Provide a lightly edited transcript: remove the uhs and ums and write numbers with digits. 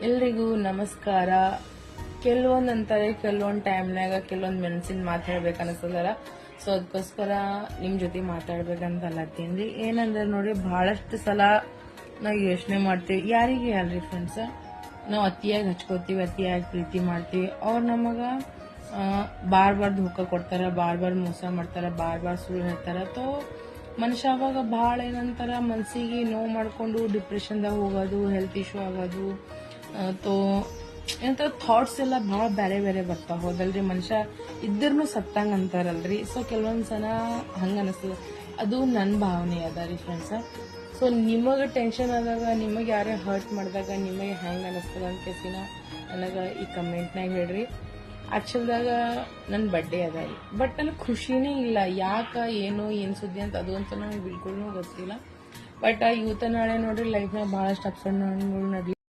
ಎಲ್ರಿಗೂ ನಮಸ್ಕಾರ. ಕೆಲವೊಂದು ಅಂತಾರೆ ಕೆಲವೊಂದು ಟೈಮ್ನಾಗ ಕೆಲವೊಂದು ಮೆಣಸಿನ ಮಾತಾಡ್ಬೇಕು ಅನಿಸ್ತದಲ್ಲ, ಸೊ ಅದಕ್ಕೋಸ್ಕರ ನಿಮ್ ಜೊತೆ ಮಾತಾಡ್ಬೇಕಂತ ಅಲ್ಲತ್ತೀನಿ. ಏನಂದ್ರೆ ನೋಡಿ, ಬಹಳಷ್ಟು ಸಲ ನಾವು ಯೋಚನೆ ಮಾಡ್ತೀವಿ, ಯಾರಿಗೆ ಅಲ್ರಿ ಫ್ರೆಂಡ್ಸ್, ನಾವು ಅತಿಯಾಗಿ ಹಚ್ಕೋತೀವಿ, ಅತಿಯಾಗಿ ಪ್ರೀತಿ ಮಾಡ್ತೀವಿ. ಅವ್ರು ನಮಗ ಬಾರ್ ಧೋಖಾ ಕೊಡ್ತಾರ, ಬಾರ್ ಮೋಸ ಮಾಡ್ತಾರ, ಬಾರ್ ಸುಳ್ಳು ಹೇಳ್ತಾರ. ತೋ ಮನುಷ್ಯ ಅವಾಗ ಭಾಳ ಏನಂತಾರ, ಮನ್ಸಿಗೆ ನೋವು ಮಾಡ್ಕೊಂಡು ಡಿಪ್ರೆಷನ್ದಾಗ ಹೋಗೋದು, ಹೆಲ್ತ್ ಇಶ್ಯೂ ಆಗೋದು, ತೋ ಏನಂತ ಥಾಟ್ಸ್ ಎಲ್ಲ ಭಾಳ ಬೇರೆ ಬೇರೆ ಬರ್ತಾವ. ಹೋದಲ್ರಿ, ಮನುಷ್ಯ ಇದ್ರೂ ಸತ್ತಂಗ ಅಂತಾರಲ್ರಿ. ಸೊ ಕೆಲವೊಂದ್ ಸಲ ಹಂಗ ಅನಿಸ್ತದ. ಅದು ನನ್ನ ಭಾವನೆ ಅದ ರೀ ಫ್ರೆಂಡ್ಸ್. ಸೊ ನಿಮಗೆ ಟೆನ್ಷನ್ ಆದಾಗ, ನಿಮಗೆ ಯಾರೇ ಹರ್ಟ್ ಮಾಡಿದಾಗ ನಿಮಗೆ ಹೆಂಗ ಅನಿಸ್ತದ ಅಂತ ಕೇಸಿನ ನನಗೆ ಈ ಕಮೆಂಟ್ನಾಗ ಹೇಳ್ರಿ. ಆಕ್ಚುಲ್ದಾಗ ನನ್ನ ಬರ್ಡೇ ಅದ ರೀ, ಬಟ್ ನನಗೆ ಖುಷಿನೇ ಇಲ್ಲ. ಯಾಕ ಏನು ಸುದ್ದಿ ಅಂತ ಅದು ಅಂತ ನನಗೆ ಬಿಲ್ಕುಲ್ ಗೊತ್ತಿಲ್ಲ. ಬಟ್ ಇವತ್ತ ನಾಳೆ ನೋಡ್ರಿ ಲೈಫ್ನಾಗ ಭಾಳಷ್ಟು ಅಪ್ಸ್ ಅಂಡ್ ಡೌನ್ಗಳು ನಡ್ಲಿ